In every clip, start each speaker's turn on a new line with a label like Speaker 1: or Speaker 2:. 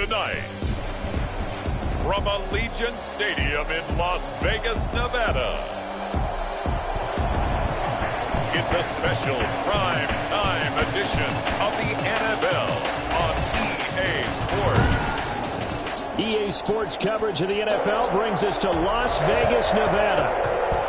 Speaker 1: Tonight, from Allegiant Stadium in Las Vegas, Nevada, it's a special prime time edition of the NFL on EA Sports.
Speaker 2: EA Sports coverage of the NFL brings us to Las Vegas, Nevada.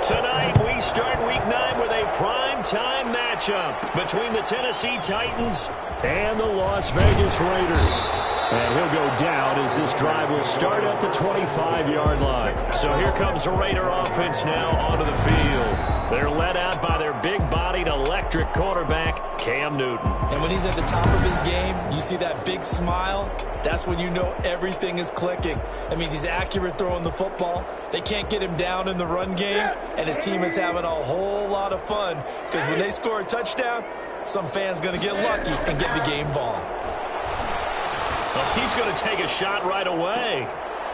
Speaker 2: Tonight, we start Week 9 with a prime time matchup between the Tennessee Titans and the Las Vegas Raiders. And he'll go down as this drive will start at the 25-yard line. So here comes the Raider offense now onto the field. They're led out by their big-bodied electric quarterback, Cam Newton.
Speaker 3: And when he's at the top of his game, you see that big smile. That's when you know everything is clicking. That means he's accurate throwing the football. They can't get him down in the run game, and his team is having a whole lot of fun because when they score a touchdown, some fan's going to get lucky and get the game ball.
Speaker 2: Well, he's going to take a shot right away.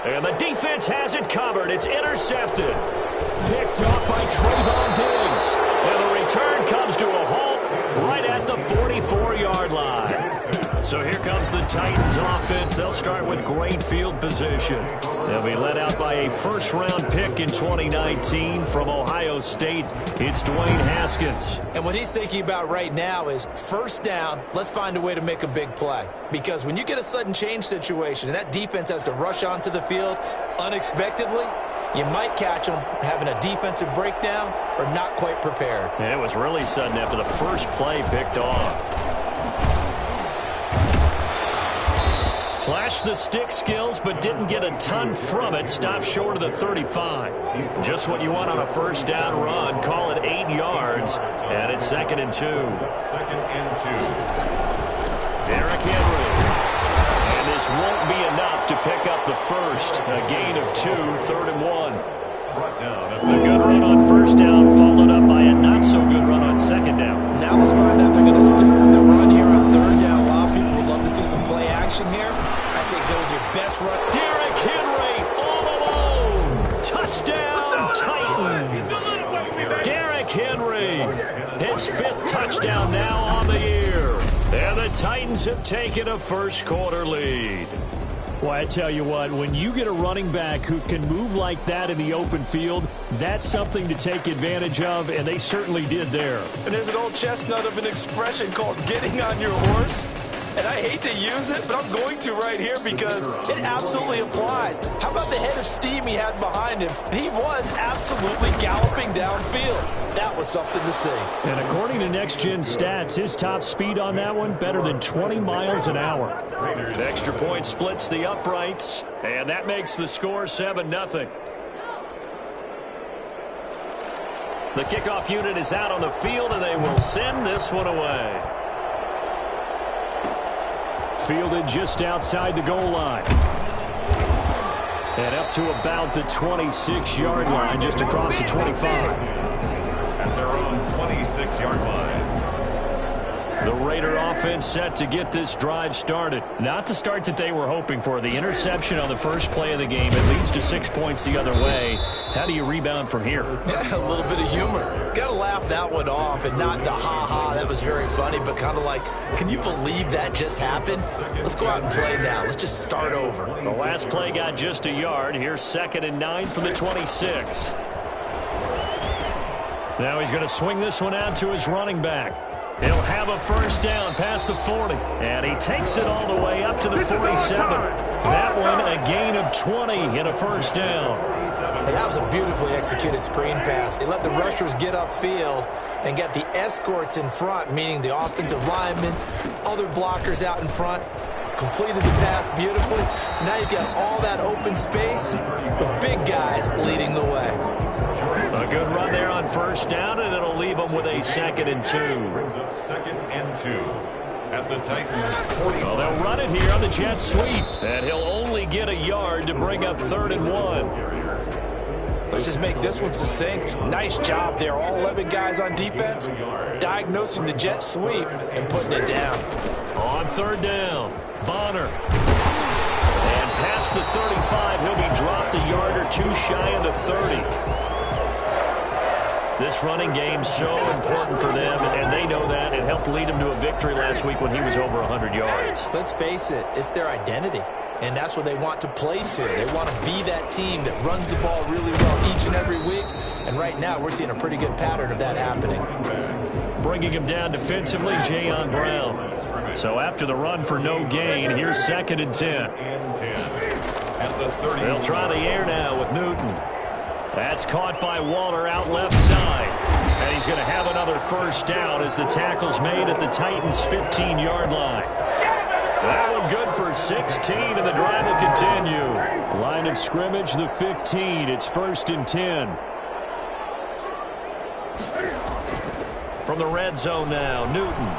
Speaker 2: And the defense has it covered. It's intercepted. Picked off by Trayvon Diggs. And the return comes to a halt right at the 44-yard line. So here comes the Titans offense. They'll start with great field position. They'll be led out by a first-round pick in 2019 from Ohio State. It's Dwayne Haskins.
Speaker 3: And what he's thinking about right now is first down, let's find a way to make a big play. Because when you get a sudden change situation and that defense has to rush onto the field unexpectedly, you might catch them having a defensive breakdown or not quite prepared.
Speaker 2: And it was really sudden after the first play picked off. Flashed the stick skills, but didn't get a ton from it. Stopped short of the 35. Just what you want on a first down run. Call it 8 yards, and it's 2nd and 2. Derrick Henry. And this won't be enough to pick up the first. A gain of 2, 3rd and 1. The good run on first down, followed up by a not-so-good run on 2nd down.
Speaker 3: Now let's find out they're going to stick with the run here on 3rd down. A lot of people would love to see some play action here. I say go with your best run.
Speaker 2: Derrick Henry all alone. Touchdown, Titans. Derrick Henry, his 5th touchdown now on the year. And the Titans have taken a first-quarter lead. Well, I tell you what, when you get a running back who can move like that in the open field, that's something to take advantage of, and they certainly did there.
Speaker 3: And there's an old chestnut of an expression called getting on your horse. And I hate to use it, but I'm going to right here because it absolutely applies. How about the head of steam he had behind him? And he was absolutely galloping downfield. That was something to see.
Speaker 2: And according to Next Gen Stats, his top speed on that one, better than 20 miles an hour. The extra point splits the uprights, and that makes the score 7-0. The kickoff unit is out on the field, and they will send this one away. Fielded just outside the goal line. And up to about the 26-yard line, just across the 25.
Speaker 1: At their own 26-yard line.
Speaker 2: The Raider offense set to get this drive started. Not the start that they were hoping for. The interception on the first play of the game. It leads to 6 points the other way. How do you rebound from here?
Speaker 3: Yeah, a little bit of humor. Got to laugh that one off and not the ha-ha. That was very funny, but kind of like, can you believe that just happened? Let's go out and play now. Let's just start over.
Speaker 2: The last play got just a yard. Here's 2nd and 9 from the 26. Now he's going to swing this one out to his running back. He'll have a first down past the 40. And he takes it all the way up to the 47. That one a gain of 20 and a first down.
Speaker 3: And that was a beautifully executed screen pass. He let the rushers get upfield and get the escorts in front, meaning the offensive linemen, other blockers out in front. Completed the pass beautifully. So now you've got all that open space with big guys leading the way.
Speaker 2: A good run there on first down, and it'll leave them with a 2nd and 2.
Speaker 1: 2nd and 2 at the Titans 40.
Speaker 2: Well, they'll run it here on the jet sweep, and he'll only get a yard to bring up 3rd and 1.
Speaker 3: Let's just make this one succinct. Nice job there. All 11 guys on defense diagnosing the jet sweep and putting it down.
Speaker 2: On 3rd down, Bonner. And past the 35, he'll be dropped a yard or 2 shy of the 30. This running game's so important for them, and they know that. It helped lead them to a victory last week when he was over 100 yards.
Speaker 3: Let's face it, it's their identity. and that's what they want to play to. They want to be that team that runs the ball really well each and every week, and right now we're seeing a pretty good pattern of that happening.
Speaker 2: Bringing him down defensively, Jayon Brown. So after the run for no gain, here's 2nd and 10. They'll try the air now with Newton. That's caught by Waller out left side. And he's going to have another first down as the tackle's made at the Titans' 15-yard line. That one good for 16, and the drive will continue. Line of scrimmage, the 15. It's 1st and 10. From the red zone now, Newton.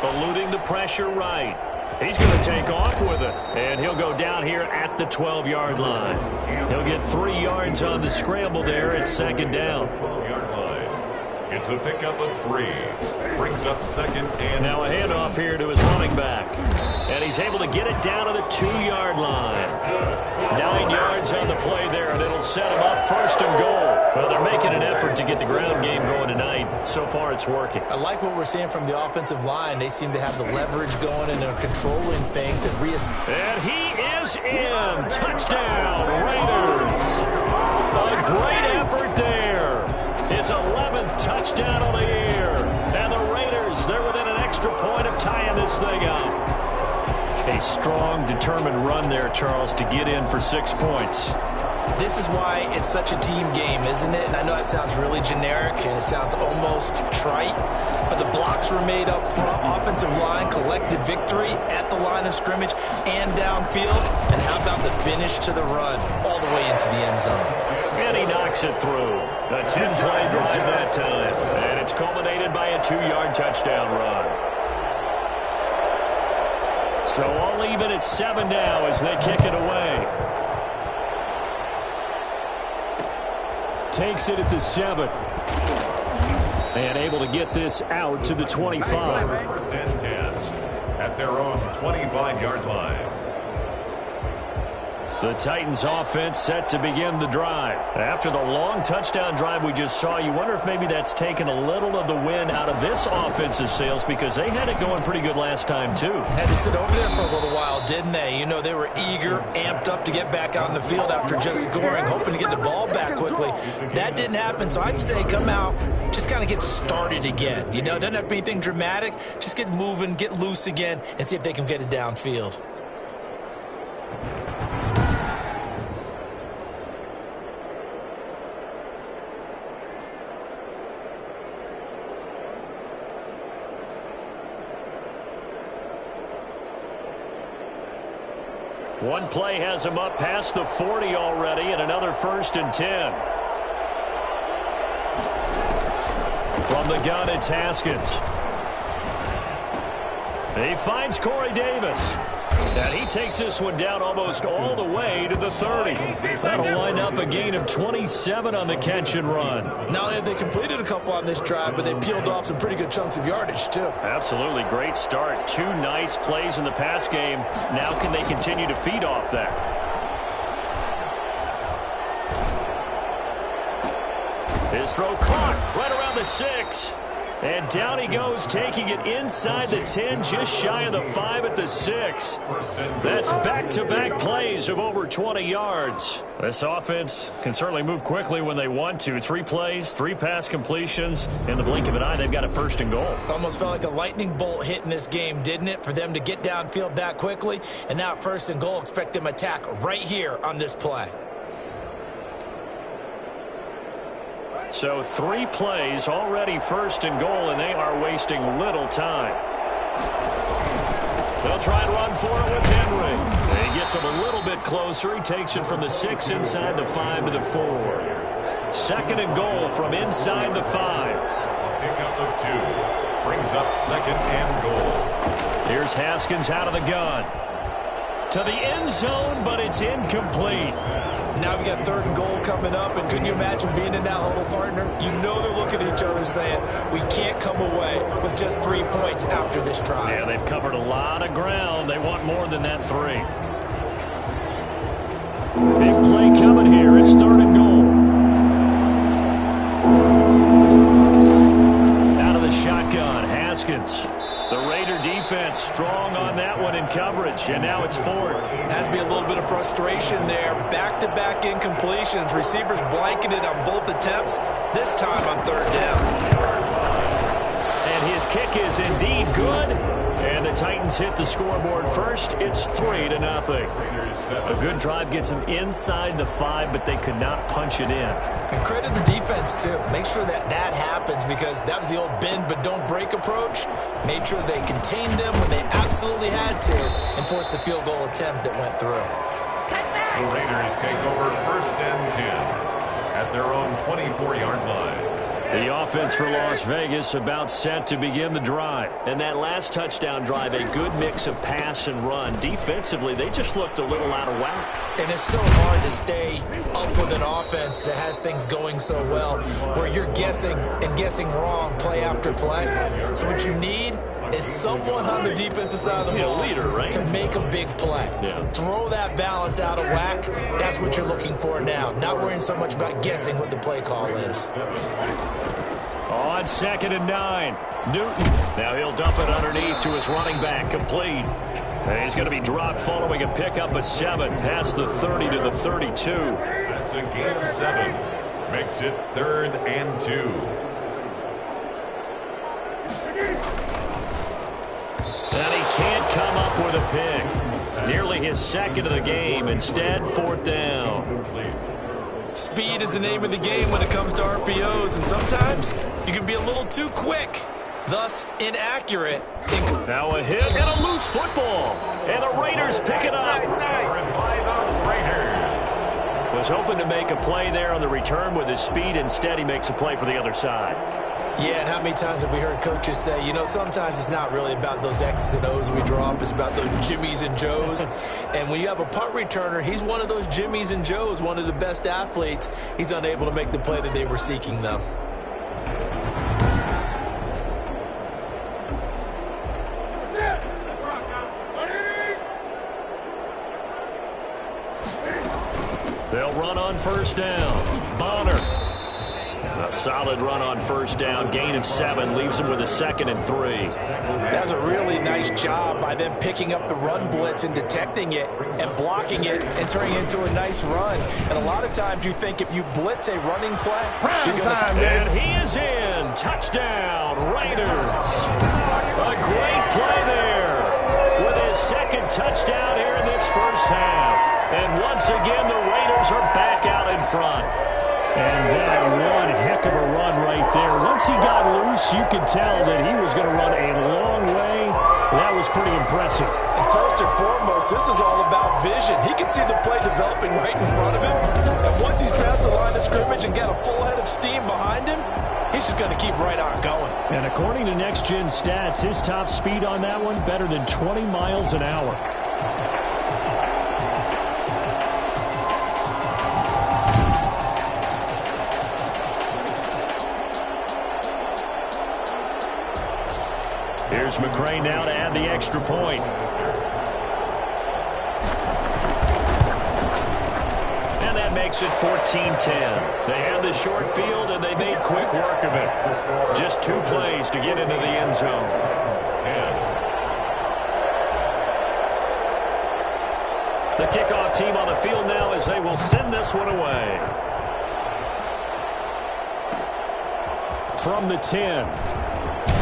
Speaker 2: Eluding the pressure right. He's going to take off with it, and he'll go down here at the 12-yard line. He'll get 3 yards on the scramble there at 2nd down.
Speaker 1: 12-yard line. It's a pickup of 3. Brings up 2nd and
Speaker 2: now a handoff here to his running back. And he's able to get it down to the 2-yard line. 9 yards on the play there, and it'll set him up 1st and goal. Well, they're making an effort to get the ground game going tonight. So far, it's working.
Speaker 3: I like what we're seeing from the offensive line. They seem to have the leverage going, and they're controlling things.
Speaker 2: And he is in. Touchdown, Raiders. A great effort there. His 11th touchdown of the year. And the Raiders, they're within an extra point of tying this thing up. A strong, determined run there, Charles, to get in for 6 points.
Speaker 3: This is why it's such a team game, isn't it? And I know that sounds really generic and it sounds almost trite, but the blocks were made up front. Offensive line collected victory at the line of scrimmage and downfield. And how about the finish to the run all the way into the end zone?
Speaker 2: And he knocks it through. A 10-play drive that time. And it's culminated by a 2-yard touchdown run. So all even at 7 now as they kick it away. Takes it at the 7. And able to get this out to the 25.
Speaker 1: 1st and 10 at their own 25-yard line.
Speaker 2: The Titans offense set to begin the drive. After the long touchdown drive we just saw, you wonder if maybe that's taken a little of the wind out of this offensive sails because they had it going pretty good last time too.
Speaker 3: Had to sit over there for a little while, didn't they? You know, they were eager, amped up to get back on the field after just scoring, hoping to get the ball back quickly. That didn't happen, so I'd say come out, just kind of get started again. You know, doesn't have to be anything dramatic. Just get moving, get loose again, and see if they can get it downfield.
Speaker 2: One play has him up past the 40 already, and another 1st and 10. From the gun, it's Haskins. He finds Corey Davis. And he takes this one down almost all the way to the 30. That'll wind up a gain of 27 on the catch and run.
Speaker 3: Not only have they completed a couple on this drive, but they peeled off some pretty good chunks of yardage, too.
Speaker 2: Absolutely great start. 2 nice plays in the pass game. Now can they continue to feed off that? His throw caught right around the 6. And down he goes, taking it inside the 10, just shy of the 5 at the 6. That's back-to-back plays of over 20 yards. This offense can certainly move quickly when they want to. 3 plays, 3 pass completions. In the blink of an eye, they've got a 1st and goal.
Speaker 3: Almost felt like a lightning bolt hit in this game, didn't it? For them to get downfield that quickly. And now 1st and goal, expect them to attack right here on this play.
Speaker 2: So 3 plays, already 1st and goal, and they are wasting little time. They'll try and run for it with Henry. And he gets him a little bit closer. He takes it from the 6 inside the 5 to the 4. 2nd and goal from inside the 5.
Speaker 1: Pickup of 2. Brings up 2nd and goal.
Speaker 2: Here's Haskins out of the gun. To the end zone, but it's incomplete.
Speaker 3: Now we got 3rd and goal coming up, and couldn't you imagine being in that huddle, partner? You know they're looking at each other saying, we can't come away with just 3 points after this drive.
Speaker 2: Yeah, they've covered a lot of ground. They want more than that 3. Big play coming here. It's 3rd and goal. Out of the shotgun, Haskins. The Raider defense strong on that one in coverage. catch, and now it's fourth.
Speaker 3: Has to be a little bit of frustration there. Back-to-back incompletions. Receivers blanketed on both attempts, this time on third down.
Speaker 2: And his kick is indeed good. And the Titans hit the scoreboard first. It's 3-0. A good drive gets them inside the 5, but they could not punch it in.
Speaker 3: And credit the defense, too. Make sure that happens, because that was the old bend but don't break approach. Made sure they contained them when they absolutely had to and forced the field goal attempt that went through.
Speaker 1: The Raiders take over 1st and 10 at their own 24-yard line.
Speaker 2: The offense for Las Vegas about set to begin the drive. And that last touchdown drive, a good mix of pass and run. Defensively, they just looked a little out of whack.
Speaker 3: And it's so hard to stay up with an offense that has things going so well, where you're guessing and guessing wrong play after play. So what you need is someone on the defensive side of the ball
Speaker 2: leader, right?
Speaker 3: to make a big play.
Speaker 2: Yeah.
Speaker 3: Throw that balance out of whack. That's what you're looking for now. Not worrying so much about guessing what the play call is.
Speaker 2: On 2nd and 9, Newton. Now he'll dump it underneath to his running back, complete. And he's going to be dropped following a pickup of 7 past the 30 to the 32.
Speaker 1: That's a gain of 7. Makes it 3rd and 2.
Speaker 2: And he can't come up with a pick. Nearly his 2nd of the game. Instead, 4th down.
Speaker 3: Speed is the name of the game when it comes to RPOs, and sometimes you can be a little too quick, thus inaccurate.
Speaker 2: Now a hit and a loose football. And the Raiders pick it up. Was hoping to make a play there on the return with his speed. Instead, he makes a play for the other side.
Speaker 3: Yeah, and how many times have we heard coaches say, you know, sometimes it's not really about those X's and O's we drop. It's about those Jimmies and Joes. And when you have a punt returner, he's one of those Jimmies and Joes, one of the best athletes. He's unable to make the play that they were seeking, though.
Speaker 2: They'll run on 1st down. Bonner. A solid run on 1st down. Gain of 7 leaves him with a 2nd and 3.
Speaker 3: That's a really nice job by them picking up the run blitz and detecting it and blocking it and turning it into a nice run. And a lot of times you think if you blitz a running play, you're going to...
Speaker 2: And he is in. Touchdown, Raiders. A great play there with his 2nd touchdown here in this 1st half. And once again, the Raiders are back out in front. And that one heck of a run right there. Once he got loose, you could tell that he was going to run a long way. That was pretty impressive.
Speaker 3: And first and foremost, this is all about vision. He can see the play developing right in front of him. And once he's past the line of scrimmage and got a full head of steam behind him, he's just going to keep right on going.
Speaker 2: And according to Next Gen Stats, his top speed on that one, better than 20 miles an hour. Here's McCray now to add the extra point. And that makes it 14-10. They had the short field, and they made quick work of it. Just 2 plays to get into the end zone. The kickoff team on the field now as they will send this one away. From the 10.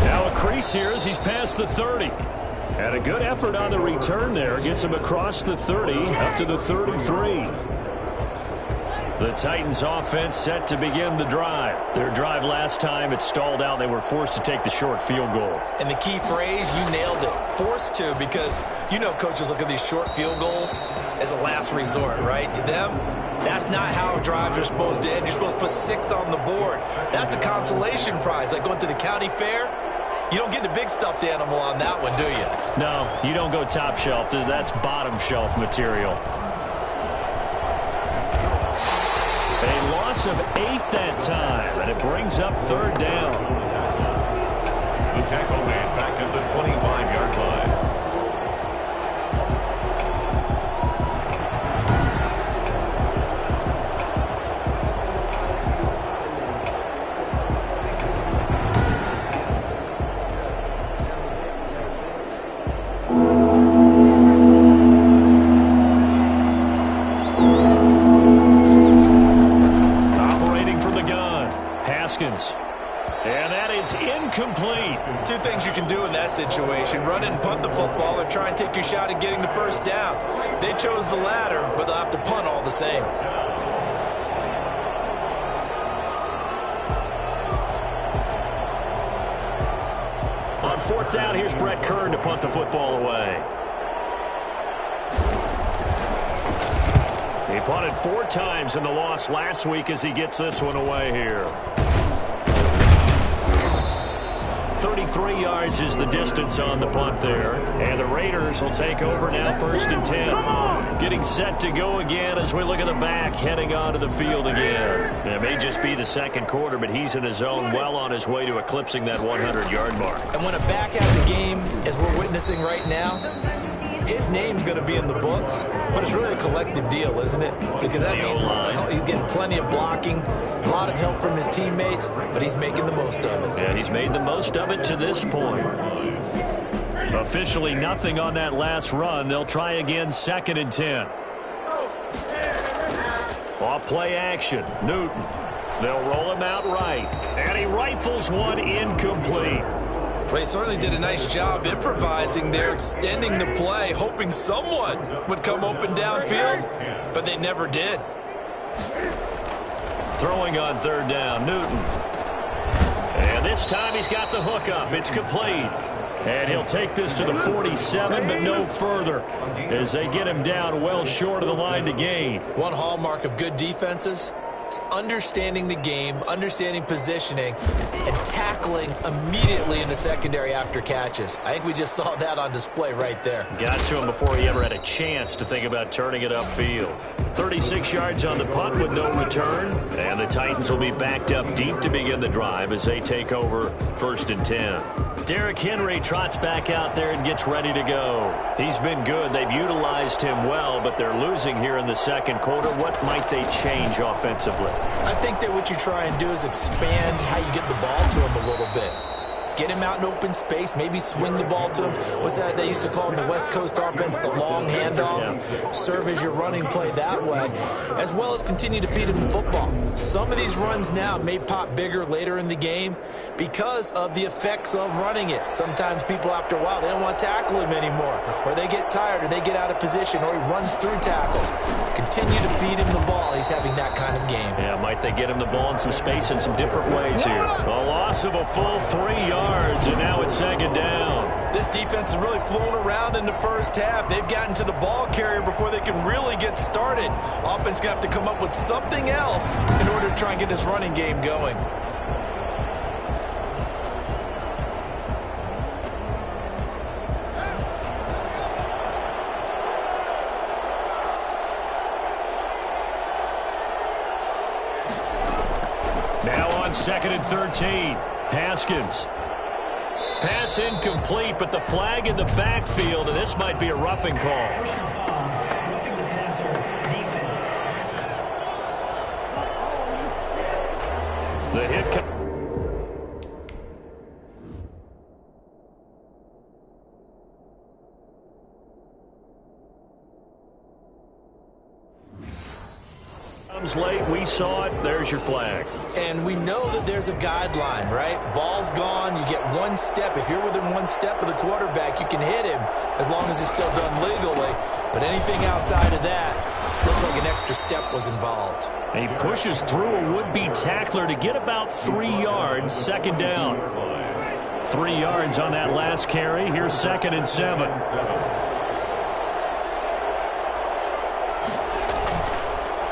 Speaker 2: Now a crease here as he's past the 30. And a good effort on the return there. Gets him across the 30 up to the 33. The Titans offense set to begin the drive. Their drive last time, it stalled out. They were forced to take the short field goal.
Speaker 3: And the key phrase, you nailed it. Forced to, because you know coaches look at these short field goals as a last resort, right? To them, that's not how drives are supposed to end. You're supposed to put 6 on the board. That's a consolation prize. Like going to the county fair, you don't get the big stuffed animal on that one, do you?
Speaker 2: No, you don't go top shelf. That's bottom shelf material. A loss of 8 that time, and it brings up 3rd down.
Speaker 1: The tackle made back at the 25-yard line.
Speaker 2: incomplete.
Speaker 3: Two things you can do in that situation: run and punt the football, or try and take your shot at getting the first down. They chose the latter, but they'll have to punt all the same.
Speaker 2: On fourth down, here's Brett Kern to punt the football away. He punted 4 times in the loss last week as he gets this one away here. 33 yards is the distance on the punt there. And the Raiders will take over now, 1st and 10. Getting set to go again as we look at the back, heading onto the field again. It may just be the second quarter, but he's in his zone, well on his way to eclipsing that 100-yard mark.
Speaker 3: And when a back has a game, as we're witnessing right now, his name's going to be in the books, but it's really a collective deal, isn't it? Because that means he's getting plenty of blocking, a lot of help from his teammates, but he's making the most of it.
Speaker 2: Yeah, he's made the most of it to this point. Officially nothing on that last run. They'll try again, 2nd and 10. Off play action, Newton. They'll roll him out right, and he rifles one incomplete.
Speaker 3: Well, he certainly did a nice job improvising there, extending the play, hoping someone would come open downfield, but they never did.
Speaker 2: Throwing on 3rd down, Newton. And this time he's got the hook up. It's complete. And he'll take this to the 47, but no further, as they get him down well short of the line to gain.
Speaker 3: One hallmark of good defenses is understanding the game, understanding positioning, and tackling immediately in the secondary after catches. I think we just saw that on display right there.
Speaker 2: Got to him before he ever had a chance to think about turning it upfield. 36 yards on the punt with no return, and the Titans will be backed up deep to begin the drive as they take over 1st and 10. Derrick Henry trots back out there and gets ready to go. He's been good. They've utilized him well, but they're losing here in the second quarter. What might they change offensively?
Speaker 3: I think that what you try and do is expand how you get the ball to him a little bit. Get him out in open space, maybe swing the ball to him. What's that they used to call in the West Coast offense, the long handoff? Yeah. Serve as your running play that way, as well as continue to feed him the football. Some of these runs now may pop bigger later in the game because of the effects of running it. Sometimes people, after a while, they don't want to tackle him anymore, or they get tired, or they get out of position, or he runs through tackles. Continue to feed him the ball. He's having that kind of game.
Speaker 2: Yeah, might they get him the ball in some space in some different ways here. A loss of a full 3 yards, and now it's 2nd down.
Speaker 3: This defense has really flown around in the first half. They've gotten to the ball carrier before they can really get started. Offense going to have to come up with something else in order to try and get this running game going.
Speaker 2: Now on 2nd and 13, Haskins. Pass incomplete, but the flag in the backfield, and this might be a roughing call.
Speaker 4: Personal foul, roughing the passer, defense.
Speaker 2: The hit comes late. We saw it. There's your flag.
Speaker 3: And we know that there's a guideline, right? Ball's gone. You get 1 step. If you're within 1 step of the quarterback, you can hit him as long as it's still done legally. But anything outside of that, looks like an extra step was involved.
Speaker 2: And he pushes through a would-be tackler to get about 3 yards, 2nd down. 3 yards on that last carry. Here's 2nd and 7.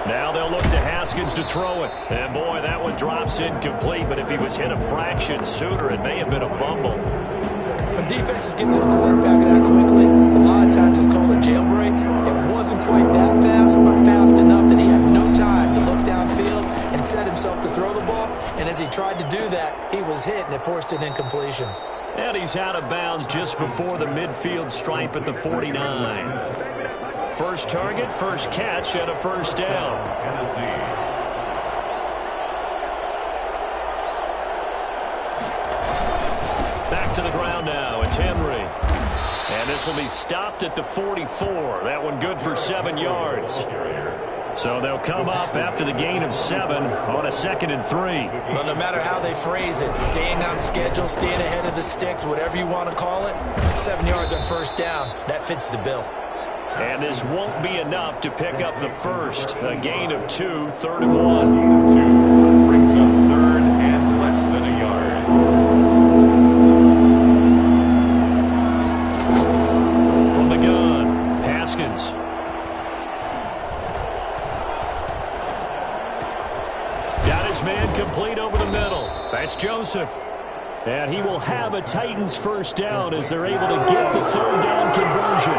Speaker 2: Now they'll look to Haskins to throw it. And, boy, that one drops incomplete. But if he was hit a fraction sooner, it may have been a fumble.
Speaker 3: When defenses get to the quarterback that quickly, a lot of times it's called a jailbreak. It wasn't quite that fast, but fast enough that he had no time to look downfield and set himself to throw the ball. And as he tried to do that, he was hit, and it forced an incompletion.
Speaker 2: And he's out of bounds just before the midfield stripe at the 49. First target, first catch, and a 1st down.
Speaker 1: Tennessee.
Speaker 2: Back to the ground now. It's Henry. And this will be stopped at the 44. That one good for 7 yards. So they'll come up after the gain of 7 on a 2nd and 3.
Speaker 3: Well, no matter how they phrase it, staying on schedule, staying ahead of the sticks, whatever you want to call it, 7 yards on first down, that fits the bill.
Speaker 2: And this won't be enough to pick up the first. A gain of 2, 3rd and 1.
Speaker 1: 2 brings up 3rd and less than a yard.
Speaker 2: From the gun, Haskins. Got his man complete over the middle. That's Joseph. And he will have a Titans first down as they're able to get the 3rd down conversion.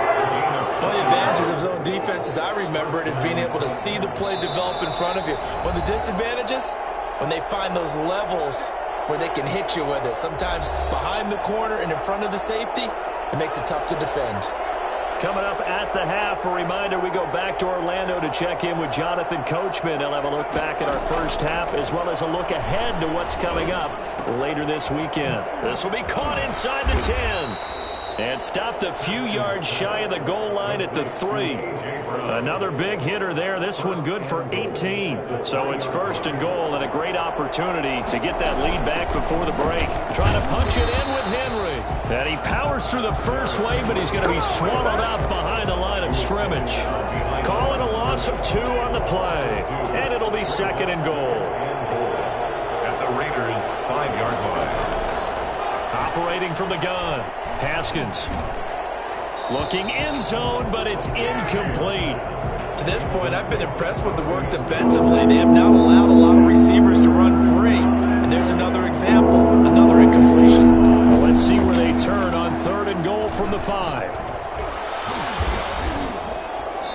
Speaker 3: One of the advantages of zone defense, as I remember it, is being able to see the play develop in front of you. One of the disadvantages, when they find those levels where they can hit you with it, sometimes behind the corner and in front of the safety, it makes it tough to defend.
Speaker 2: Coming up at the half, a reminder, we go back to Orlando to check in with Jonathan Coachman. He'll have a look back at our first half as well as a look ahead to what's coming up later this weekend. This will be caught inside the 10. And stopped a few yards shy of the goal line at the 3. Another big hitter there. This one good for 18. So it's 1st and goal and a great opportunity to get that lead back before the break. Trying to punch it in with Henry. And he powers through the first wave, but he's going to be swallowed up behind the line of scrimmage. Calling a loss of 2 on the play. And it'll be 2nd and goal.
Speaker 1: At the Raiders' 5-yard line.
Speaker 2: Operating from the gun, Haskins. Looking end zone, but it's incomplete.
Speaker 3: To this point, I've been impressed with the work defensively. They have not allowed a lot of receivers to run free. And there's another example, another incompletion.
Speaker 2: Well, let's see where they turn on 3rd and goal from the 5.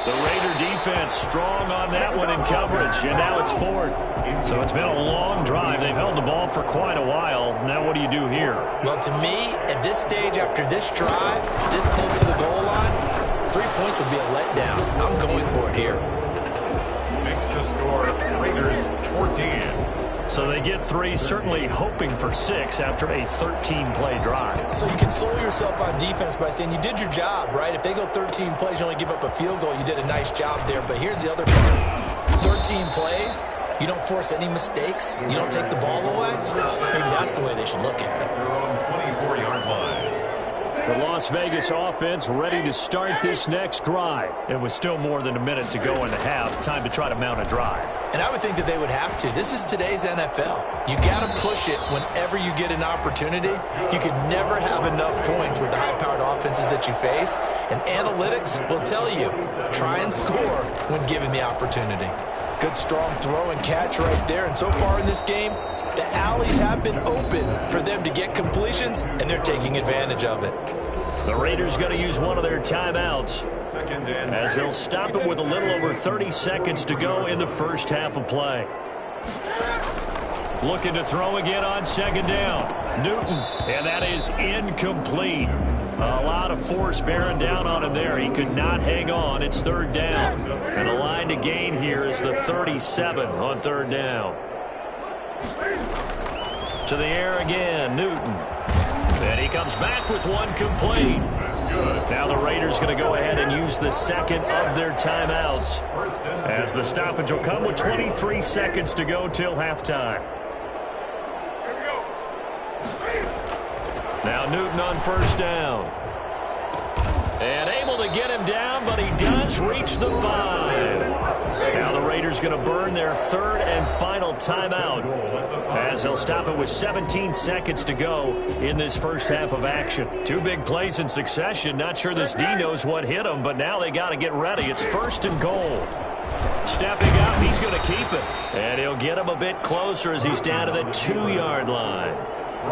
Speaker 2: The Raider defense strong on that one in coverage, and now it's 4th. So it's been a long drive. They've held the ball for quite a while. Now what do you do here?
Speaker 3: Well, to me, at this stage, after this drive, this close to the goal line, 3 points would be a letdown. I'm going for it here.
Speaker 1: Makes the score Raiders 14.
Speaker 2: So they get 3, certainly hoping for 6 after a 13-play drive.
Speaker 3: So you console yourself on defense by saying you did your job, right? If they go 13 plays, you only give up a field goal, you did a nice job there. But here's the other part. 13 plays, you don't force any mistakes, you don't take the ball away. Maybe that's the way they should look at it.
Speaker 1: Their own 24-yard line.
Speaker 2: The Las Vegas offense ready to start this next drive. It was still more than a minute to go in the half. Time to try to mount a drive.
Speaker 3: And I would think that they would have to. This is today's NFL. You got to push it whenever you get an opportunity. You can never have enough points with the high-powered offenses that you face. And analytics will tell you, try and score when given the opportunity. Good strong throw and catch right there. And so far in this game, the alleys have been open for them to get completions, and they're taking advantage of it.
Speaker 2: The Raiders going to use one of their timeouts as they'll stop it with a little over 30 seconds to go in the first half of play. Looking to throw again on 2nd down. Newton, and that is incomplete. A lot of force bearing down on him there. He could not hang on. It's 3rd down. And the line to gain here is the 37 on 3rd down. To the air again, Newton. And he comes back with one complete. Now the Raiders going to go ahead and use the 2nd of their timeouts as the stoppage will come with 23 seconds to go till halftime. Now Newton on 1st down. And able to get him down, but he does reach the 5. Now the Raiders going to burn their 3rd and final timeout as they'll stop it with 17 seconds to go in this first half of action. 2 big plays in succession. Not sure this D knows what hit him, but now they got to get ready. It's 1st and goal. Stepping up, he's going to keep it. And he'll get him a bit closer as he's down to the 2-yard line.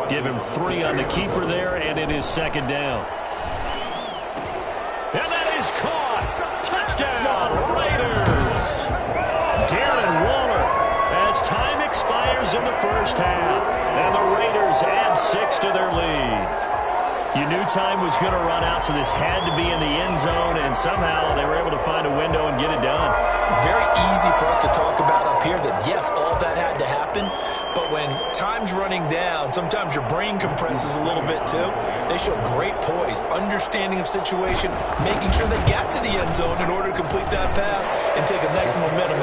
Speaker 2: Give him 3 on the keeper there, and it is 2nd down. And that is caught. Touchdown, Raiders. Darren Waller as time expires in the first half. And the Raiders add 6 to their lead. You knew time was going to run out, so this had to be in the end zone, and somehow they were able to find a window and get it done.
Speaker 3: Very easy for us to talk about up here that, yes, all that had to happen. But when time's running down, sometimes your brain compresses a little bit too. They show great poise, understanding of situation, making sure they got to the end zone in order to complete that pass and take a nice momentum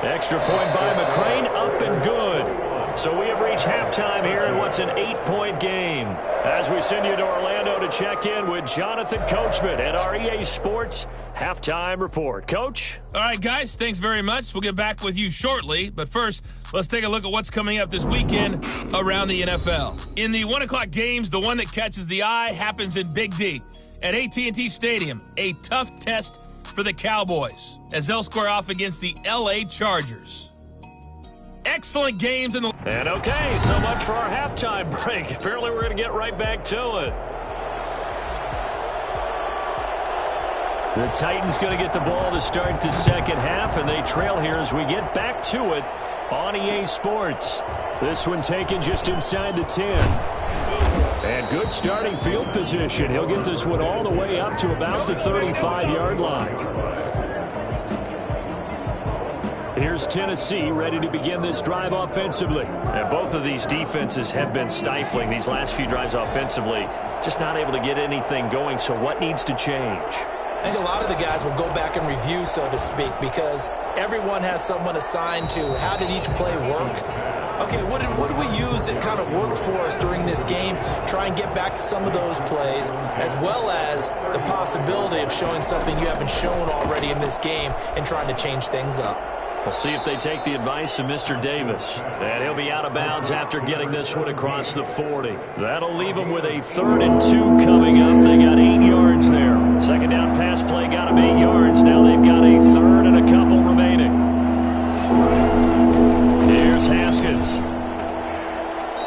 Speaker 2: Extra point by McCrane, up and good. So we have reached halftime here in what's an 8-point game. As we send you to Orlando to check in with Jonathan Coachman at our EA Sports Halftime Report. Coach?
Speaker 5: All right, guys, thanks very much. We'll get back with you shortly. But first, let's take a look at what's coming up this weekend around the NFL. In the 1 o'clock games, the one that catches the eye happens in Big D at AT&T Stadium, a tough test for the Cowboys as they'll square off against the L.A. Chargers. Excellent games in the...
Speaker 2: And okay, so much for our halftime break. Apparently we're going to get right back to it. The Titans going to get the ball to start the second half, and they trail here as we get back to it on EA Sports. This one taken just inside the 10. And good starting field position. He'll get this one all the way up to about the 35-yard line. Here's Tennessee ready to begin this drive offensively. And both of these defenses have been stifling these last few drives offensively. Just not able to get anything going, so what needs to change?
Speaker 3: I think a lot of the guys will go back and review, so to speak, because everyone has someone assigned to how did each play work. Okay, what did we use that kind of worked for us during this game? Try and get back to some of those plays, as well as the possibility of showing something you haven't shown already in this game and trying to change things up.
Speaker 2: We'll see if they take the advice of Mr. Davis. And he'll be out of bounds after getting this one across the 40. That'll leave them with a 3rd and 2 coming up. They got 8 yards there. Second down pass play got them 8 yards. Now they've got a 3rd and a couple remaining. Here's Haskins.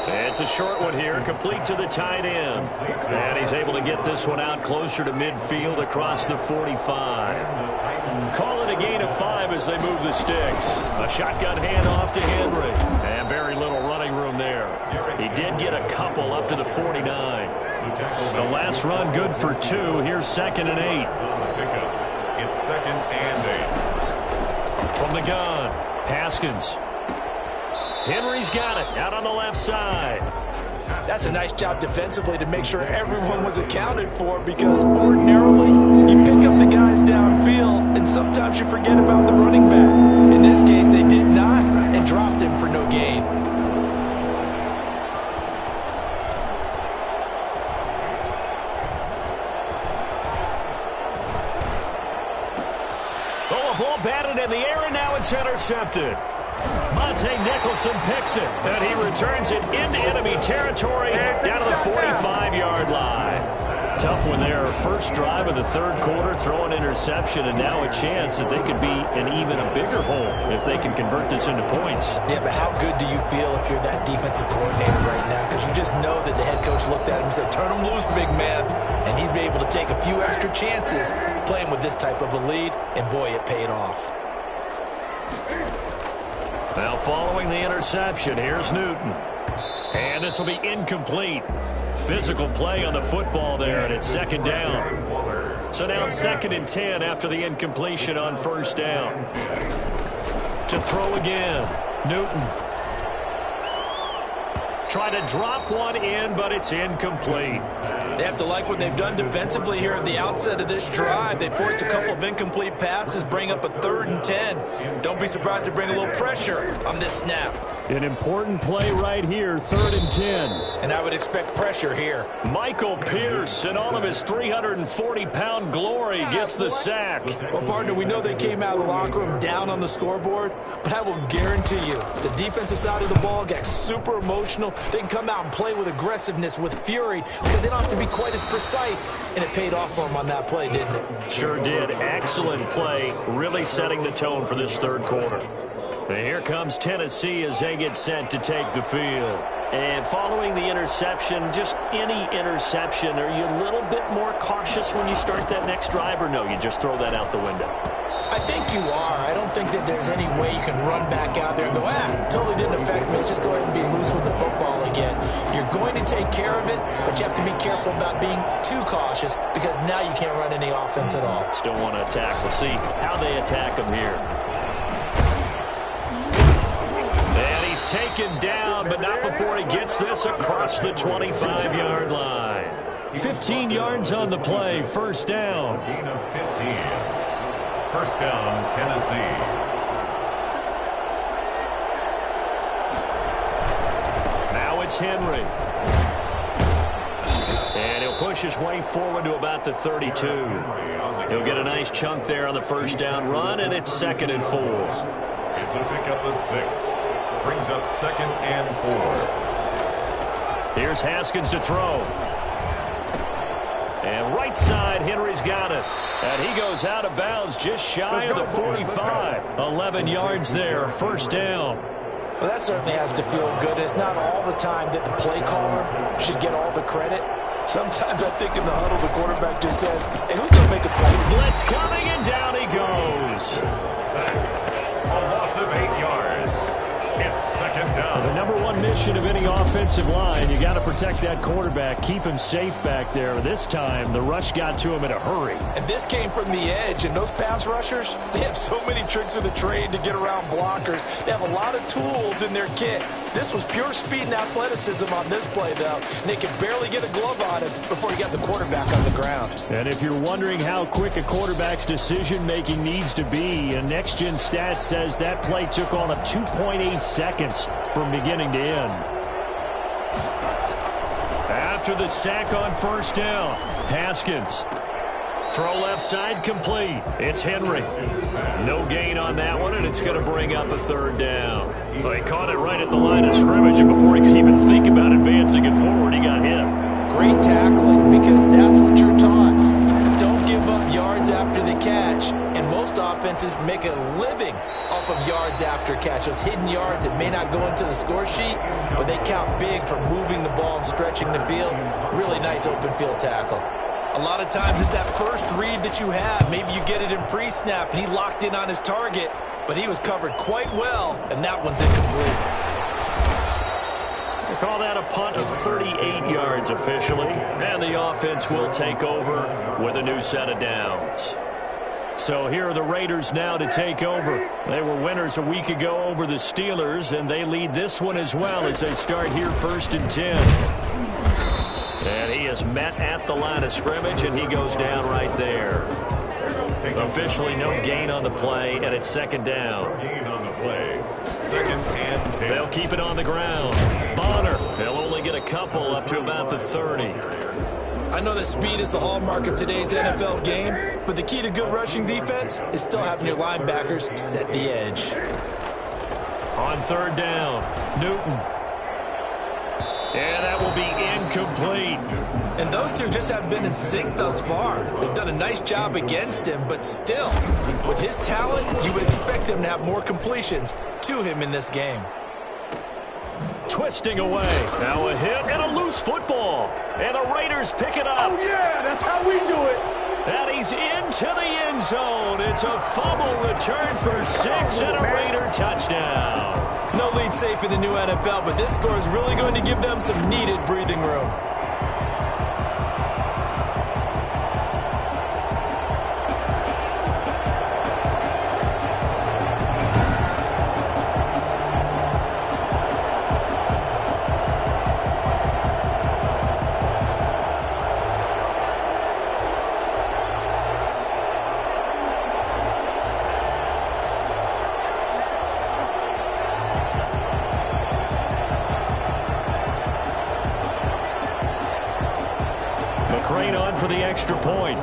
Speaker 2: It's a short one here, complete to the tight end. And he's able to get this one out closer to midfield across the 45. Call it a gain of 5 as they move the sticks. A shotgun handoff to Henry. And very little running room there. He did get a couple up to the 49. The last run good for 2. Here's 2nd and 8.
Speaker 1: It's 2nd and 8.
Speaker 2: From the gun, Haskins. Henry's got it out on the left side.
Speaker 3: That's a nice job defensively to make sure everyone was accounted for, because ordinarily you pick up the guys downfield and sometimes you forget about the running back. In this case, they did not and dropped him for no gain.
Speaker 2: Oh, a ball batted in the air, and now it's intercepted. Monte Nicholson picks it, and he returns it into enemy territory down to the 45-yard line. Tough one there. First drive of the 3rd quarter, throw an interception, and now a chance that they could be in even a bigger hole if they can convert this into points.
Speaker 3: Yeah, but how good do you feel if you're that defensive coordinator right now? Because you just know that the head coach looked at him and said, turn him loose, big man. And he'd be able to take a few extra chances playing with this type of a lead, and boy, it paid off.
Speaker 2: Now following the interception, here's Newton. And this will be incomplete. Physical play on the football there, and it's 2nd down. So now 2nd and 10 after the incompletion on 1st down. To throw again, Newton. Try to drop one in, but it's incomplete.
Speaker 3: They have to like what they've done defensively here at the outset of this drive. They forced a couple of incomplete passes, bring up a 3rd and 10. Don't be surprised to bring a little pressure on this snap.
Speaker 2: An important play right here, 3rd and 10.
Speaker 3: And I would expect pressure here.
Speaker 2: Michael Pierce, in all of his 340-pound glory, gets the sack.
Speaker 3: Well, partner, we know they came out of the locker room down on the scoreboard, but I will guarantee you the defensive side of the ball got super emotional. They can come out and play with aggressiveness, with fury, because they don't have to be quite as precise, and it paid off for them on that play, didn't it?
Speaker 2: Sure did. Excellent play, really setting the tone for this 3rd quarter. And here comes Tennessee as they get set to take the field. And following the interception, just any interception, are you a little bit more cautious when you start that next drive, or no, you just throw that out the window?
Speaker 3: I think you are. I don't think that there's any way you can run back out there and go, totally didn't affect me. Let's just go ahead and be loose with the football again. You're going to take care of it, but you have to be careful about being too cautious, because now you can't run any offense at all.
Speaker 2: Still want to attack. We'll see how they attack them here. And he's taken down, but not before he gets this across the 25-yard line. 15 yards on the play, 1st down.
Speaker 1: Gain of 15. 1st down, Tennessee.
Speaker 2: Now it's Henry. And he'll push his way forward to about the 32. He'll get a nice chunk there on the first down run, and it's 2nd and 4.
Speaker 1: It's a pickup of 6. Brings up 2nd and 4.
Speaker 2: Here's Haskins to throw. And right side, Henry's got it. And he goes out of bounds just shy of the 45. 11 yards there, first down.
Speaker 3: Well, that certainly has to feel good. It's not all the time that the play caller should get all the credit. Sometimes I think in the huddle, the quarterback just says, hey, who's going to make a play?
Speaker 2: Blitz coming, and down he goes.
Speaker 1: Sacked. A loss of 8 yards. It's 2nd down.
Speaker 2: The number one mission of any offensive line, you got to protect that quarterback, keep him safe back there. This time, the rush got to him in a hurry.
Speaker 3: And this came from the edge, and those pass rushers, they have so many tricks of the trade to get around blockers. They have a lot of tools in their kit. This was pure speed and athleticism on this play, though. And they could barely get a glove on him before he got the quarterback on the ground.
Speaker 2: And if you're wondering how quick a quarterback's decision-making needs to be, a next-gen stat says that play took on 2.8 seconds from beginning to end. After the sack on first down, Haskins. Throw left side complete. It's Henry. No gain on that one, and it's going to bring up a 3rd down. Well, he caught it right at the line of scrimmage, and before he could even think about advancing it forward, he got hit.
Speaker 3: Great tackling, because that's what you're taught. Don't give up yards after the catch. And most offenses make a living off of yards after catch. Those hidden yards that may not go into the score sheet, but they count big for moving the ball and stretching the field. Really nice open field tackle. A lot of times it's that first read that you have. Maybe you get it in pre-snap, and he locked in on his target, but he was covered quite well, and that one's incomplete.
Speaker 2: They call that a punt of 38 yards officially, and the offense will take over with a new set of downs. So here are the Raiders now to take over. They were winners a week ago over the Steelers, and they lead this one as well as they start here 1st and 10. And he is met at the line of scrimmage, and he goes down right there. Officially no gain on the play, and it's 2nd down.
Speaker 1: Gain on the play. 2nd and 10.
Speaker 2: They'll keep it on the ground. Bonner, they'll only get a couple up to about the 30.
Speaker 3: I know that speed is the hallmark of today's NFL game, but the key to good rushing defense is still having your linebackers set the edge.
Speaker 2: On 3rd down, Newton. And that will be incomplete.
Speaker 3: And those two just haven't been in sync thus far. They've done a nice job against him, but still, with his talent, you would expect them to have more completions to him in this game.
Speaker 2: Twisting away. Now a hit and a loose football. And the Raiders pick it up.
Speaker 6: Oh, yeah, that's how we do it.
Speaker 2: And he's into the end zone. It's a fumble return for 6 and a Raider touchdown.
Speaker 3: No lead safe in the new NFL, but this score is really going to give them some needed breathing room.
Speaker 2: McCrane on for the extra point.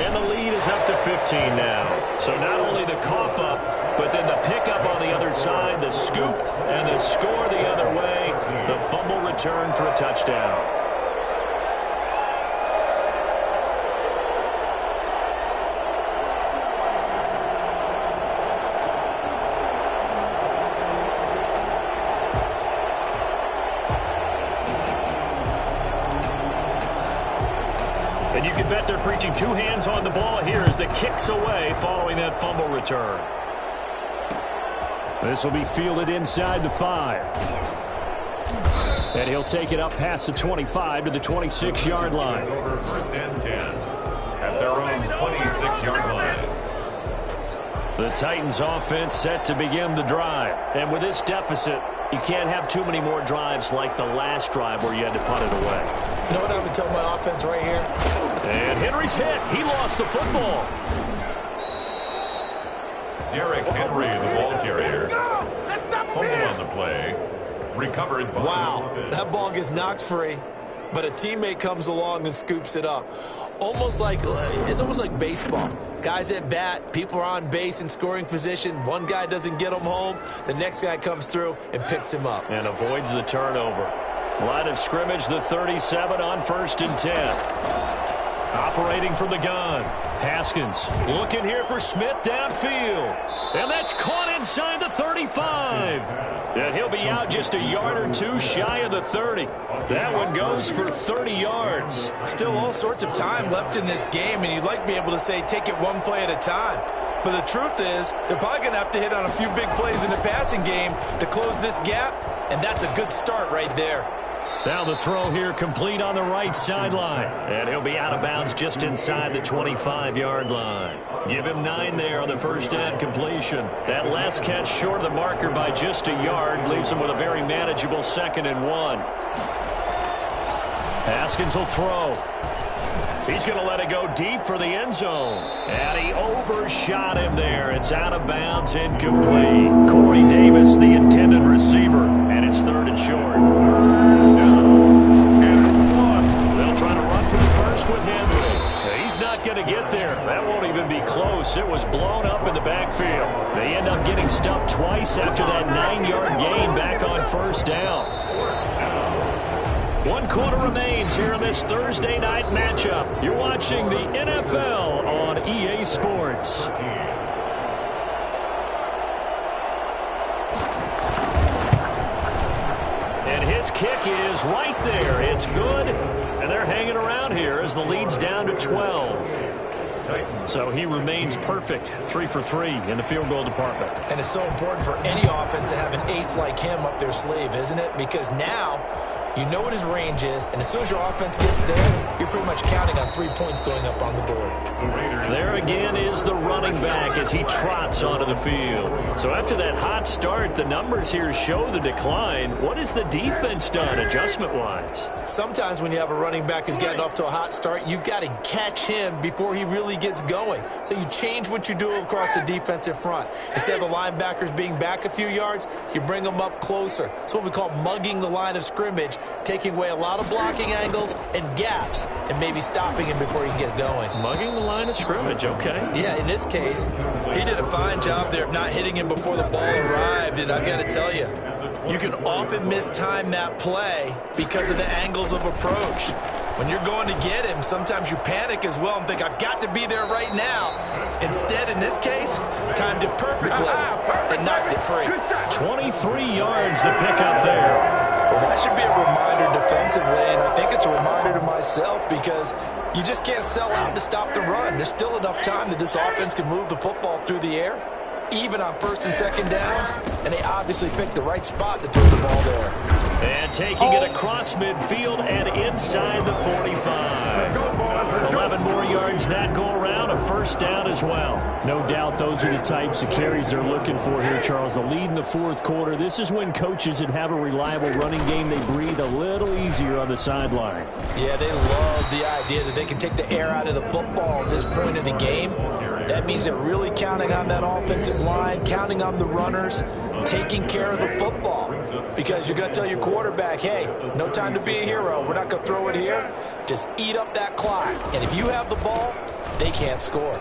Speaker 2: And the lead is up to 15 now. So not only the cough up, but then the pickup on the other side, the scoop, and the score the other way. The fumble return for a touchdown. And you can bet they're preaching 2 hands on the ball here as the kick's away following that fumble return. This will be fielded inside the 5. And he'll take it up past the 25 to the 26-yard line.
Speaker 1: Over 1st and 10 at their own 26-yard line.
Speaker 2: The Titans offense set to begin the drive. And with this deficit, you can't have too many more drives like the last drive where you had to punt it away.
Speaker 3: You know what I would tell my offense right here?
Speaker 2: And Henry's hit. He lost the football.
Speaker 1: Derrick Henry, the ball carrier. Fumble on the play. Recovered by
Speaker 3: Wow, that ball gets knocked free, but a teammate comes along and scoops it up. It's almost like baseball. Guys at bat, people are on base in scoring position. One guy doesn't get him home. The next guy comes through and picks him up.
Speaker 2: And avoids the turnover. Line of scrimmage, the 37 on 1st and 10. Operating from the gun. Haskins looking here for Smith downfield. And that's caught inside the 35. And he'll be out just a yard or two shy of the 30. That one goes for 30 yards.
Speaker 3: Still all sorts of time left in this game, and you'd like to be able to say take it one play at a time. But the truth is, they're probably going to have to hit on a few big plays in the passing game to close this gap, and that's a good start right there.
Speaker 2: Now the throw here complete on the right sideline. And he'll be out of bounds just inside the 25-yard line. Give him 9 there on the first down completion. That last catch short of the marker by just a yard leaves him with a very manageable 2nd and 1. Haskins will throw. He's going to let it go deep for the end zone. And he overshot him there. It's out of bounds, incomplete. Corey Davis, the intended receiver. And it's 3rd and short. They'll try to run for the first with Henry. He's not going to get there. That won't even be close. It was blown up in the backfield. They end up getting stuffed twice after that 9-yard gain back on 1st down. 1 quarter remains here in this Thursday night matchup. You're watching the NFL on EA Sports. And his kick is right there. It's good. And they're hanging around here as the lead's down to 12. So he remains perfect, 3 for 3 in the field goal department.
Speaker 3: And it's so important for any offense to have an ace like him up their sleeve, isn't it? Because now you know what his range is, and as soon as your offense gets there, you're pretty much counting on 3 points going up on the board.
Speaker 2: There again is the running back as he trots onto the field. So after that hot start, the numbers here show the decline. What has the defense done adjustment-wise?
Speaker 3: Sometimes when you have a running back who's getting off to a hot start, you've got to catch him before he really gets going. So you change what you do across the defensive front. Instead of the linebackers being back a few yards, you bring them up closer. It's what we call mugging the line of scrimmage, taking away a lot of blocking angles and gaps and maybe stopping him before he can get going.
Speaker 2: Mugging the line of scrimmage, okay.
Speaker 3: Yeah, in this case, he did a fine job there of not hitting him before the ball arrived, and I've got to tell you, you can often mistime that play because of the angles of approach. When you're going to get him, sometimes you panic as well and think, I've got to be there right now. Instead, in this case, timed it perfectly and knocked it free.
Speaker 2: 23 yards to pick up there.
Speaker 3: Well, that should be a reminder defensively, and I think it's a reminder to myself because you just can't sell out to stop the run. There's still enough time that this offense can move the football through the air, even on 1st and 2nd downs, and they obviously picked the right spot to throw the ball there.
Speaker 2: And taking it across midfield and inside the 45. 11 more yards that go around, a 1st down as well.
Speaker 7: No doubt those are the types of carries they're looking for here, Charles. The lead in the 4th quarter. This is when coaches that have a reliable running game, they breathe a little easier on the sideline.
Speaker 3: Yeah, they love the idea that they can take the air out of the football at this point of the game. That means they're really counting on that offensive line, counting on the runners, taking care of the football. Because you're going to tell your quarterback, hey, no time to be a hero. We're not going to throw it here. Just eat up that clock. And if you have the ball, they can't score.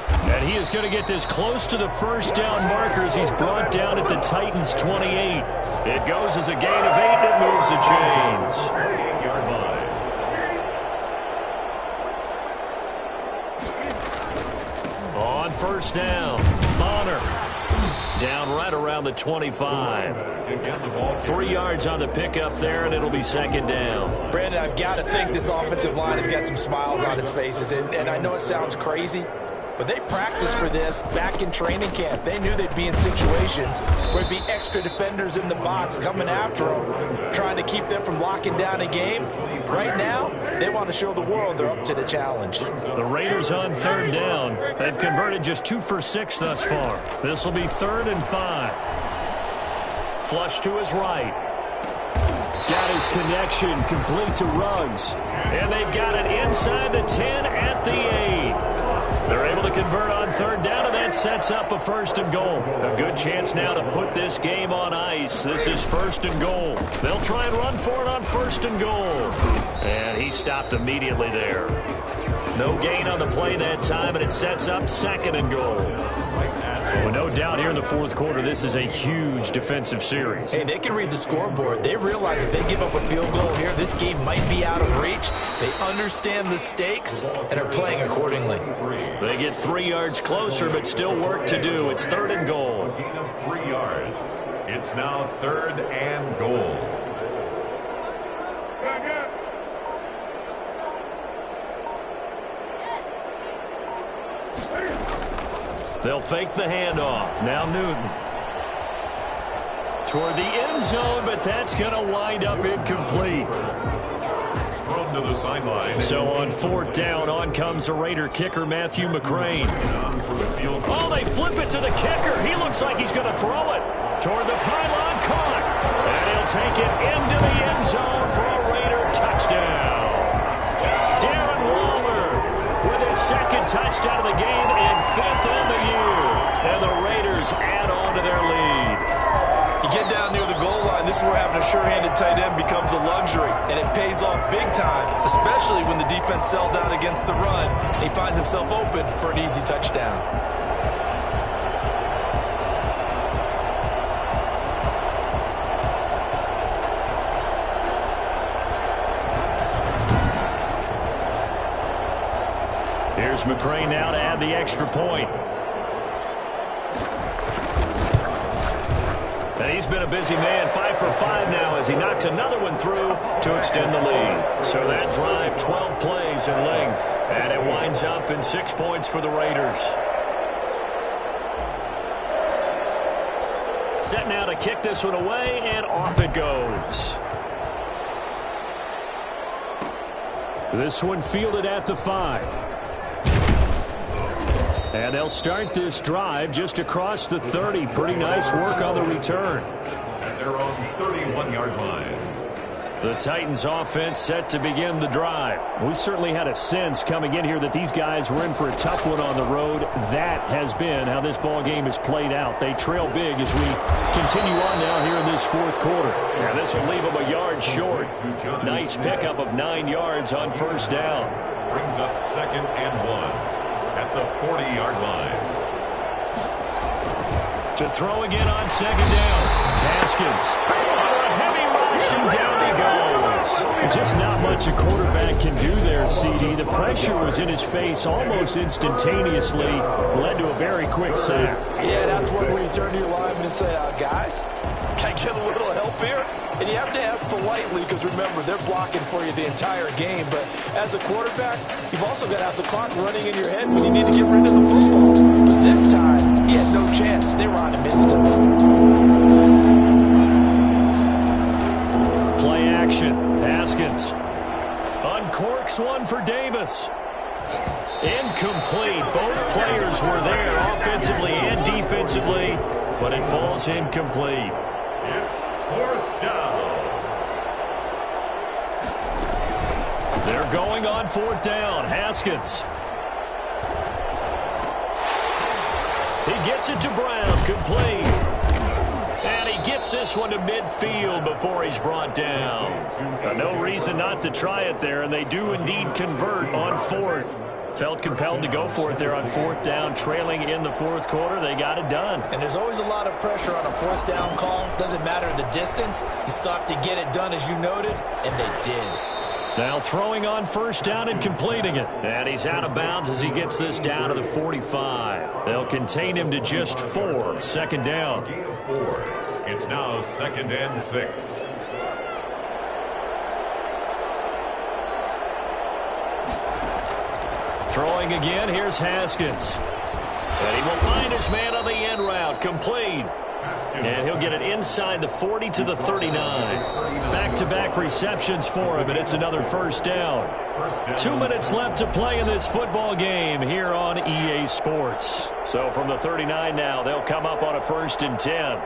Speaker 2: And he is going to get this close to the 1st down markers. He's brought down at the Titans' 28. It goes as a gain of 8, and it moves the chains. On 1st down, Bonner down right around the 25. 3 yards on the pickup there, and it'll be 2nd down.
Speaker 3: Brandon, I've got to think this offensive line has got some smiles on its faces, and I know it sounds crazy, but they practiced for this back in training camp. They knew they'd be in situations where there'd be extra defenders in the box coming after them, trying to keep them from locking down a game. Right now, they want to show the world they're up to the challenge.
Speaker 2: The Raiders on 3rd down. They've converted just 2 for 6 thus far. This will be 3rd and 5. Flush to his right.
Speaker 7: Got his connection complete to Ruggs.
Speaker 2: And they've got it inside the 10 at the 8. They're able to convert on third down, and that sets up a first and goal. A good chance now to put this game on ice. This is first and goal. They'll try and run for it on first and goal. And he stopped immediately there. No gain on the play that time, and it sets up second and goal. Well, no doubt here in the fourth quarter, this is a huge defensive series.
Speaker 3: Hey, they can read the scoreboard. They realize if they give up a field goal here, this game might be out of reach. They understand the stakes and are playing accordingly.
Speaker 2: They get 3 yards closer, but still work to do. It's third and goal.
Speaker 1: Gain of 3 yards. It's now third and goal.
Speaker 2: They'll fake the handoff. Now Newton. Toward the end zone, but that's going to wind up incomplete.
Speaker 1: Thrown to the sideline.
Speaker 2: So on fourth down, on comes the Raider kicker, Matthew McCrane. Oh, they flip it to the kicker. He looks like he's going to throw it. Toward the pylon, caught. And he'll take it into the end zone for a Raider touchdown. Darren Waller with his second touchdown of the game and 5th on the year. And the Raiders add on to their lead.
Speaker 3: You get down near the goal line, this is where having a sure-handed tight end becomes a luxury, and it pays off big time, especially when the defense sells out against the run, and he finds himself open for an easy touchdown.
Speaker 2: Here's McCrane now to add the extra point. And he's been a busy man, 5 for 5 now as he knocks another one through to extend the lead. So that drive, 12 plays in length. And it winds up in 6 points for the Raiders. Set now to kick this one away, and off it goes. This one fielded at the 5. And they'll start this drive just across the 30. Pretty nice work on the return.
Speaker 1: At their own 31-yard line.
Speaker 2: The Titans offense set to begin the drive.
Speaker 7: We certainly had a sense coming in here that these guys were in for a tough one on the road. That has been how this ball game has played out. They trail big as we continue on now here in this fourth quarter.
Speaker 2: And this will leave them a yard short. Nice pickup of 9 yards on first down.
Speaker 1: Brings up second and 1. At the 40-yard line.
Speaker 2: To throw again on second down. Haskins. Under a heavy rush, and down he goes.
Speaker 7: Just not much a quarterback can do there, CD. The pressure was in his face almost instantaneously. Led to a very quick sack.
Speaker 3: Yeah, that's where you turn to your lineman and say, guys, can I get a little help here? And you have to ask politely because, remember, they're blocking for you the entire game. But as a quarterback, you've also got to have the clock running in your head when you need to get rid of the football. But this time, he had no chance. They were on him instantly.
Speaker 2: Play action. Haskins uncorks one for Davis. Incomplete. Both players were there offensively and defensively, but it falls incomplete.
Speaker 1: It's fourth down.
Speaker 2: They're going on fourth down. Haskins. He gets it to Brown. Complete. And he gets this one to midfield before he's brought down. No reason not to try it there, and they do indeed convert on fourth. Felt compelled to go for it there on fourth down, trailing in the fourth quarter. They got it done.
Speaker 3: And there's always a lot of pressure on a fourth down call. Doesn't matter the distance. You still have to get it done, as you noted, and they did.
Speaker 2: Now throwing on first down and completing it. And he's out of bounds as he gets this down to the 45. They'll contain him to just 4. Second down.
Speaker 1: Gain of 4. It's now second and 6.
Speaker 2: Throwing again, here's Haskins. And he will find his man on the end route. Complete. And he'll get it inside the 40 to the 39. Back-to-back receptions for him, and it's another first down. 2 minutes left to play in this football game here on EA Sports. So from the 39 now, they'll come up on a 1st and 10.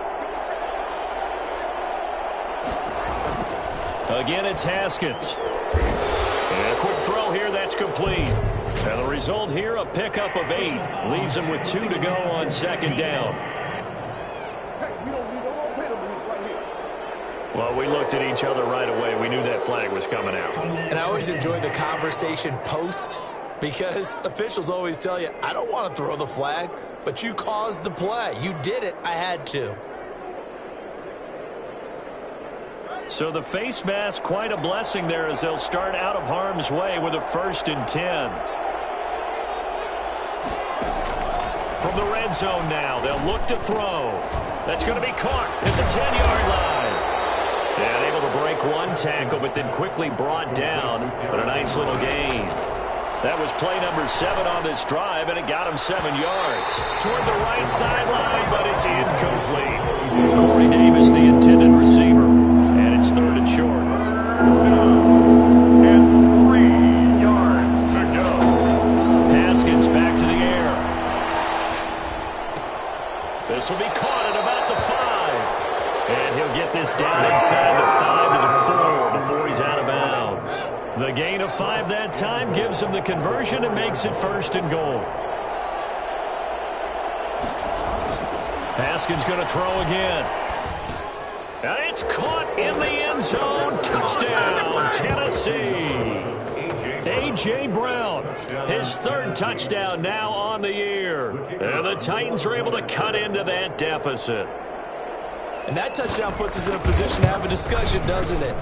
Speaker 2: Again, it's Haskins. And a quick throw here, that's complete.
Speaker 7: And the result here, a pickup of 8. Leaves him with 2 to go on second down. Well, we looked at each other right away. We knew that flag was coming out.
Speaker 3: And I always enjoy the conversation post, because officials always tell you, I don't want to throw the flag, but you caused the play. You did it. I had to.
Speaker 7: So the face mask, quite a blessing there as they'll start out of harm's way with a 1st and 10. From the red zone now, they'll look to throw. That's going to be caught at the 10-yard line. And able to break one tackle, but then quickly brought down. But a nice little gain. That was play number 7 on this drive, and it got him 7 yards. Toward the right sideline, but it's incomplete. Corey Davis, the intended receiver. And it's 3rd and short.
Speaker 1: And 3 yards to go.
Speaker 7: Haskins back to the air. This will be caught at about the 5. And he'll get this down inside the 5 to the 4 before he's out of bounds. The gain of 5 that time gives him the conversion and makes it 1st and goal. Haskins going to throw again. And it's caught in the end zone. Touchdown, Tennessee. A.J. Brown, his 3rd touchdown now on the year. And the Titans are able to cut into that deficit.
Speaker 3: And that touchdown puts us in a position to have a discussion, doesn't it?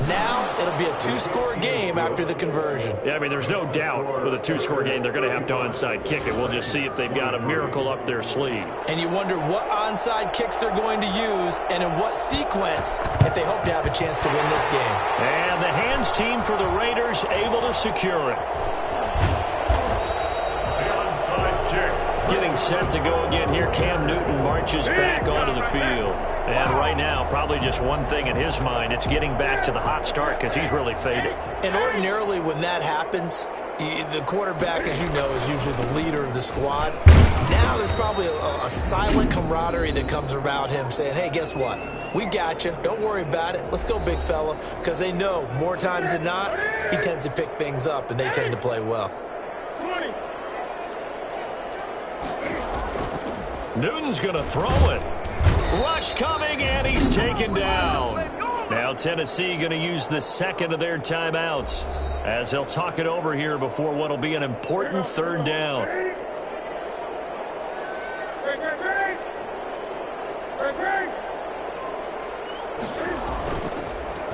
Speaker 3: Now, it'll be a 2-score game after the conversion.
Speaker 7: Yeah, I mean, there's no doubt with a 2-score game, they're going to have to onside kick it. We'll just see if they've got a miracle up their sleeve.
Speaker 3: And you wonder what onside kicks they're going to use and in what sequence if they hope to have a chance to win this game.
Speaker 7: And the hands team for the Raiders able to secure it.
Speaker 1: The onside kick.
Speaker 7: Getting set to go again here, Cam Newton marches back onto the field. And right now, probably just one thing in his mind, it's getting back to the hot start because he's really faded.
Speaker 3: And ordinarily when that happens, the quarterback, as you know, is usually the leader of the squad. Now there's probably a silent camaraderie that comes about him saying, hey, guess what? We got you. Don't worry about it. Let's go, big fella. Because they know more times than not, he tends to pick things up and they tend to play well.
Speaker 7: Newton's going to throw it. Rush coming, and he's taken down. Now Tennessee going to use the 2nd of their timeouts as they'll talk it over here before what will be an important 3rd down.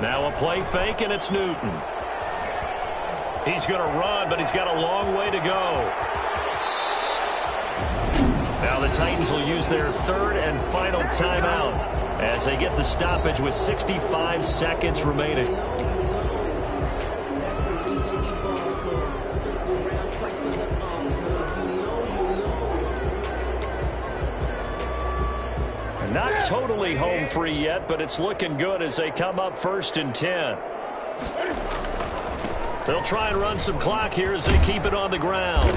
Speaker 7: Now a play fake, and it's Newton. He's going to run, but he's got a long way to go. Now the Titans will use their 3rd and final timeout as they get the stoppage with 65 seconds remaining. Not totally home free yet, but it's looking good as they come up 1st and 10. They'll try and run some clock here as they keep it on the ground.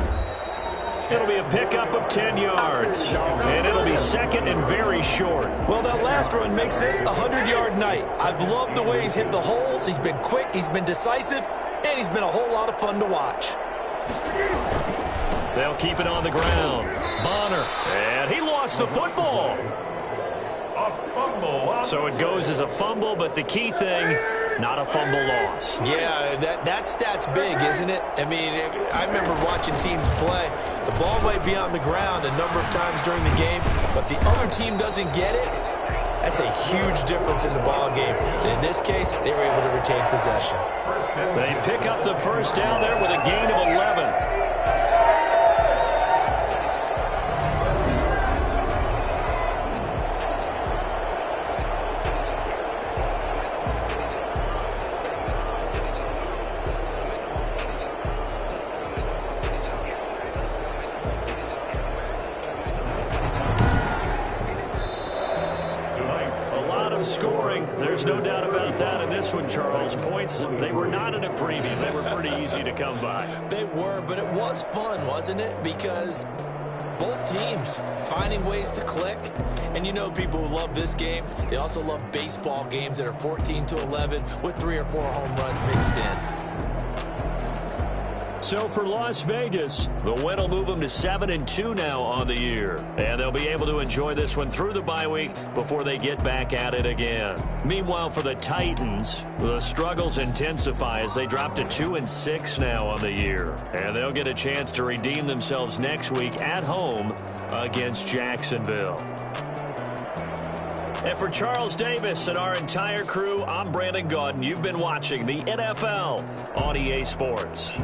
Speaker 7: It'll be a pickup of 10 yards, and it'll be 2nd and very short.
Speaker 3: Well, that last run makes this a 100-yard night. I've loved the way he's hit the holes. He's been quick, he's been decisive, and he's been a whole lot of fun to watch.
Speaker 7: They'll keep it on the ground. Bonner, and he lost the football.
Speaker 1: A fumble.
Speaker 7: So it goes as a fumble, but the key thing, not a fumble loss.
Speaker 3: Yeah, that stat's big, isn't it? I mean, I remember watching teams play. The ball might be on the ground a number of times during the game, but the other team doesn't get it. That's a huge difference in the ball game. And in this case, they were able to retain possession.
Speaker 7: They pick up the 1st down there with a gain of 11. Scoring, there's no doubt about that in this one, Charles. Points, they were not in a premium. They were pretty easy to come by.
Speaker 3: They were, but it was fun, wasn't it? Because both teams finding ways to click. And you know people who love this game, they also love baseball games that are 14-11 with 3 or 4 home runs mixed in.
Speaker 7: so for Las Vegas, the win will move them to 7-2 now on the year. And they'll be able to enjoy this one through the bye week before they get back at it again. Meanwhile, for the Titans, the struggles intensify as they drop to 2-6 now on the year. And they'll get a chance to redeem themselves next week at home against Jacksonville. And for Charles Davis and our entire crew, I'm Brandon Gaudin. You've been watching the NFL on EA Sports.